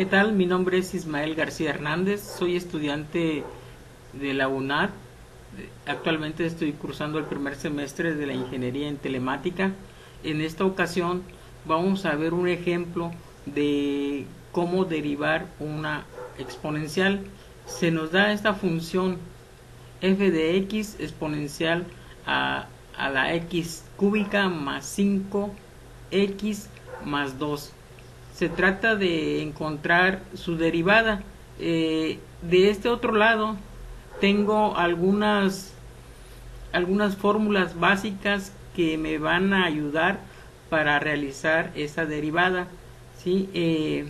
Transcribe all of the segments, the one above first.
¿Qué tal? Mi nombre es Ismael García Hernández, soy estudiante de la UNAD. Actualmente estoy cursando el primer semestre de la ingeniería en telemática. En esta ocasión vamos a ver un ejemplo de cómo derivar una exponencial. Se nos da esta función f de x exponencial a la x cúbica más 5x más 2. Se trata de encontrar su derivada. De este otro lado tengo algunas fórmulas básicas que me van a ayudar para realizar esa derivada, ¿sí?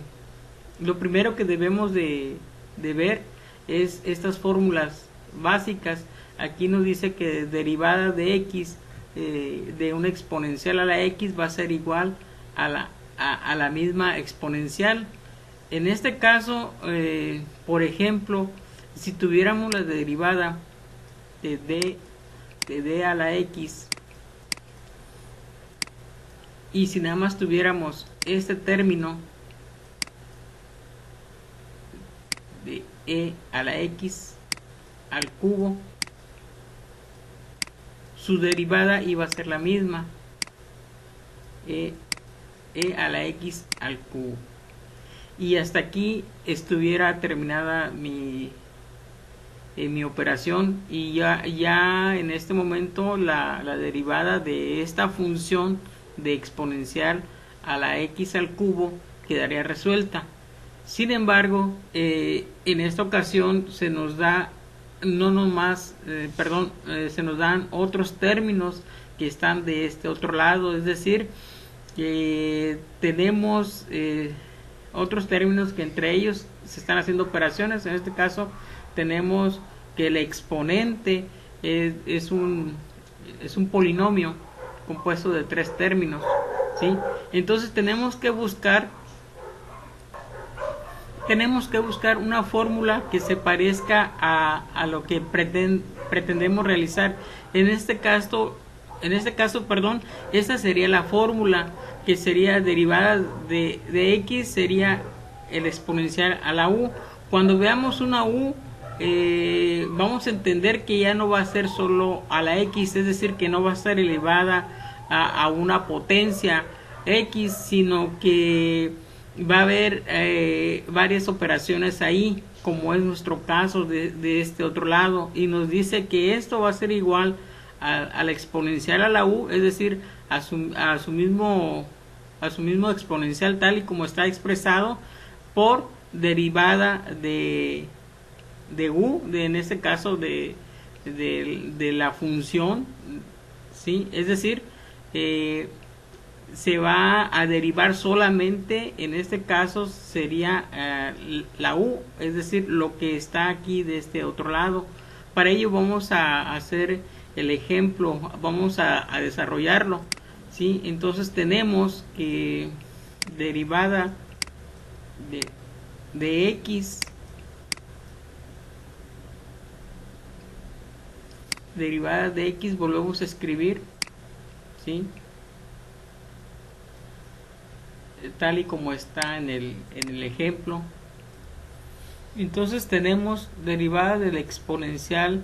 Lo primero que debemos de ver es estas fórmulas básicas. Aquí nos dice que derivada de x de una exponencial a la x va a ser igual a la misma exponencial. En este caso, por ejemplo, si tuviéramos la derivada de d a la x, y si nada más tuviéramos este término de e a la x al cubo, su derivada iba a ser la misma, e a la x al cubo. Y hasta aquí estuviera terminada mi operación, y ya en este momento la derivada de esta función de exponencial a la x al cubo quedaría resuelta. Sin embargo, en esta ocasión se nos da se nos dan otros términos que están de este otro lado, es decir, tenemos otros términos que entre ellos se están haciendo operaciones. En este caso tenemos que el exponente es un polinomio compuesto de 3 términos, ¿sí? Entonces tenemos que buscar una fórmula que se parezca a lo que pretendemos realizar. En este caso, esta sería la fórmula, que sería derivada de x, sería el exponencial a la u. Cuando veamos una u, vamos a entender que ya no va a ser solo a la x, es decir, que no va a estar elevada a una potencia x, sino que va a haber varias operaciones ahí, como es nuestro caso de este otro lado, y nos dice que esto va a ser igual a la exponencial a la u, es decir, a su mismo exponencial tal y como está expresado, por derivada de u, en este caso de la función, ¿sí? Es decir, se va a derivar solamente, en este caso sería la u, es decir, lo que está aquí de este otro lado. Para ello vamos a hacer el ejemplo, vamos a desarrollarlo, ¿sí? Entonces tenemos que derivada de x, volvemos a escribir, ¿sí?, tal y como está en el ejemplo. Entonces tenemos derivada de la exponencial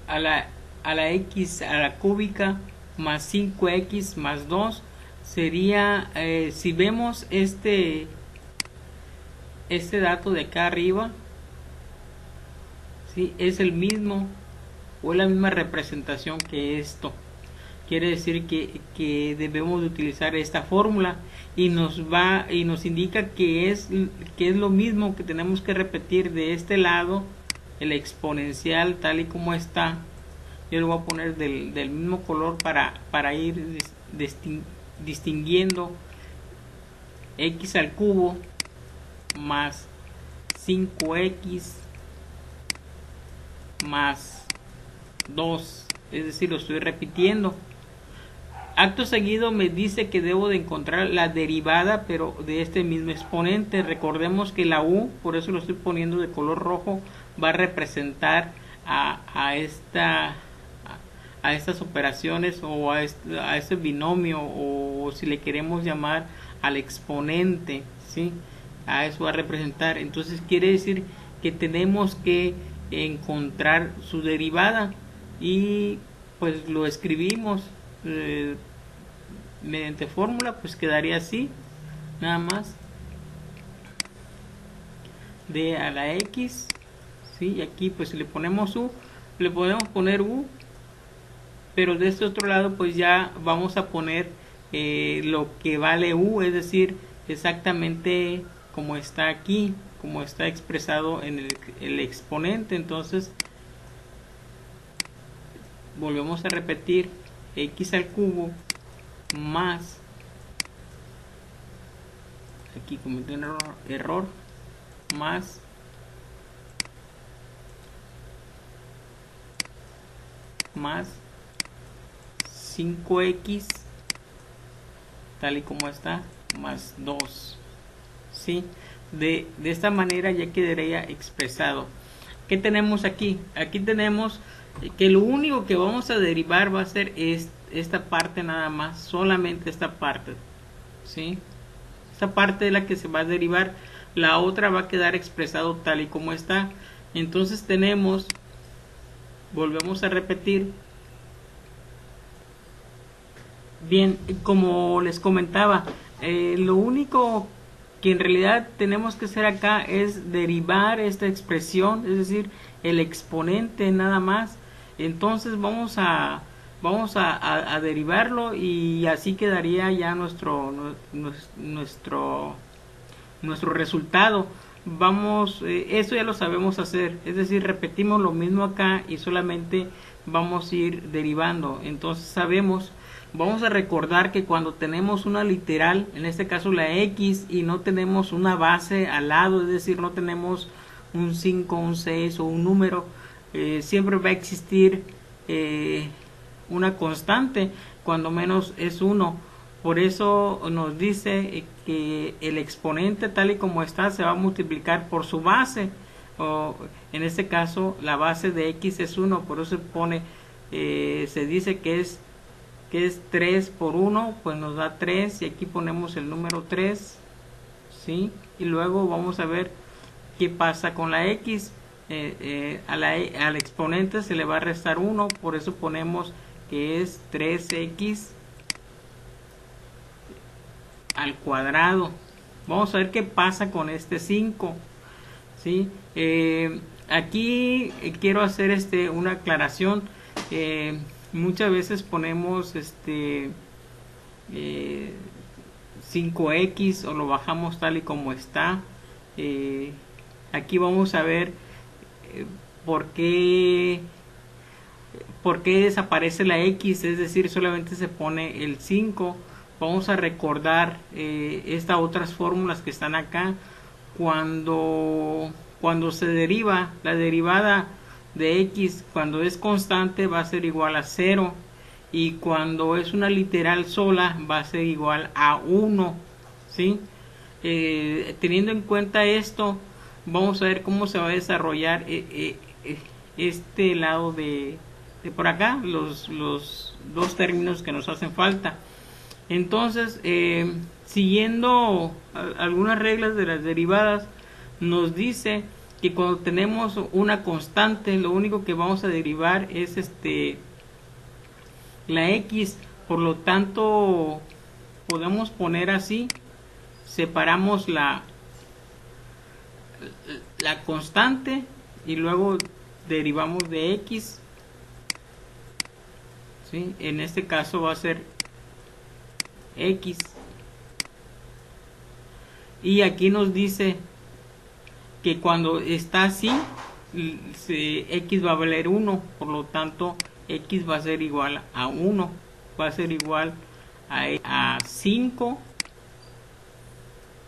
a la x a la cúbica más 5x más 2 sería, si vemos este dato de acá arriba, ¿sí?, es el mismo o es la misma representación que esto. Quiere decir que debemos de utilizar esta fórmula, y nos indica que es lo mismo que tenemos que repetir de este lado, el exponencial tal y como está. Yo lo voy a poner del mismo color para ir distinguiendo. X al cubo más 5x más 2, es decir, lo estoy repitiendo. Acto seguido me dice que debo de encontrar la derivada, pero de este mismo exponente. Recordemos que la u, por eso lo estoy poniendo de color rojo, va a representar a estas operaciones, o a este binomio, o si le queremos llamar al exponente, ¿sí? A eso va a representar. Entonces quiere decir que tenemos que encontrar su derivada y pues lo escribimos mediante fórmula, pues quedaría así, nada más, d a la x, ¿sí? Y aquí pues le ponemos u, le podemos poner u, pero de este otro lado pues ya vamos a poner lo que vale u, es decir, exactamente como está aquí, como está expresado en el exponente. Entonces volvemos a repetir x al cubo más, aquí cometí un error, más más 5x tal y como está más 2, ¿sí? De esta manera ya quedaría expresado. ¿Qué tenemos aquí? Aquí tenemos que lo único que vamos a derivar va a ser esta parte nada más, solamente esta parte, ¿sí? Esta parte es la que se va a derivar, la otra va a quedar expresado tal y como está. Entonces tenemos, volvemos a repetir, bien, como les comentaba, lo único que en realidad tenemos que hacer acá es derivar esta expresión, es decir, el exponente nada más. Entonces vamos a derivarlo y así quedaría ya nuestro resultado. Vamos, eso ya lo sabemos hacer, es decir, repetimos lo mismo acá y solamente vamos a ir derivando. Entonces sabemos, vamos a recordar que cuando tenemos una literal, en este caso la x, y no tenemos una base al lado, es decir, no tenemos un 5, un 6 o un número, siempre va a existir una constante, cuando menos es 1. Por eso nos dice que el exponente tal y como está se va a multiplicar por su base, o en este caso la base de x es 1, por eso se pone, se dice que es 3 por 1, pues nos da 3 y aquí ponemos el número 3, ¿sí? Y luego vamos a ver qué pasa con la x. Al exponente se le va a restar 1, por eso ponemos que es 3x al cuadrado. Vamos a ver qué pasa con este 5, ¿sí? Aquí quiero hacer una aclaración. Muchas veces ponemos 5x o lo bajamos tal y como está. Aquí vamos a ver por qué desaparece la x, es decir, solamente se pone el 5. Vamos a recordar estas otras fórmulas que están acá. Cuando se deriva, la derivada de x, cuando es constante, va a ser igual a 0, y cuando es una literal sola va a ser igual a 1, ¿sí? Teniendo en cuenta esto, vamos a ver cómo se va a desarrollar este lado de por acá, los dos términos que nos hacen falta. Entonces, siguiendo algunas reglas de las derivadas, nos dice que cuando tenemos una constante, lo único que vamos a derivar es la x. Por lo tanto, podemos poner así, separamos la constante y luego derivamos de x, ¿sí? En este caso va a ser x, y aquí nos dice que cuando está así, x va a valer 1, por lo tanto x va a ser igual a 1, va a ser igual a 5,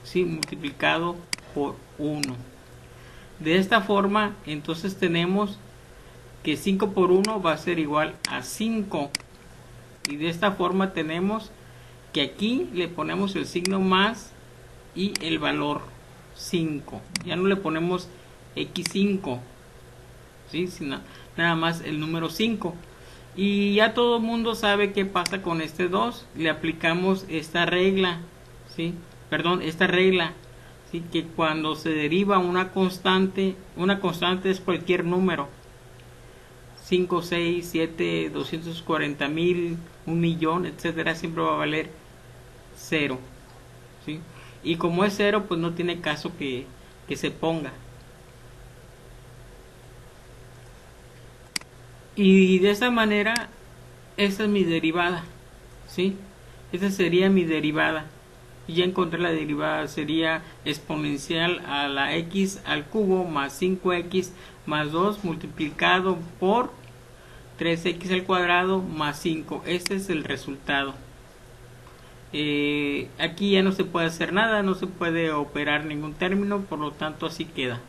¿sí? Multiplicado por 1. De esta forma, entonces tenemos que 5 por 1 va a ser igual a 5, y de esta forma tenemos que aquí le ponemos el signo más y el valor 5, ya no le ponemos x5, ¿sí? Sino nada más el número 5. Y ya todo el mundo sabe qué pasa con este 2, le aplicamos esta regla, ¿sí? Perdón, esta regla, ¿sí? Que cuando se deriva una constante es cualquier número, 5 6 7 240,000, 1,000,000, etcétera, siempre va a valer cero, ¿sí? Y como es cero, pues no tiene caso que se ponga. Y de esa manera, esa es mi derivada, ¿sí? Esa sería mi derivada. Y ya encontré la derivada, sería exponencial a la x al cubo más 5x más 2 multiplicado por 3x al cuadrado más 5. Ese es el resultado. Aquí ya no se puede hacer nada, no se puede operar ningún término, por lo tanto así queda.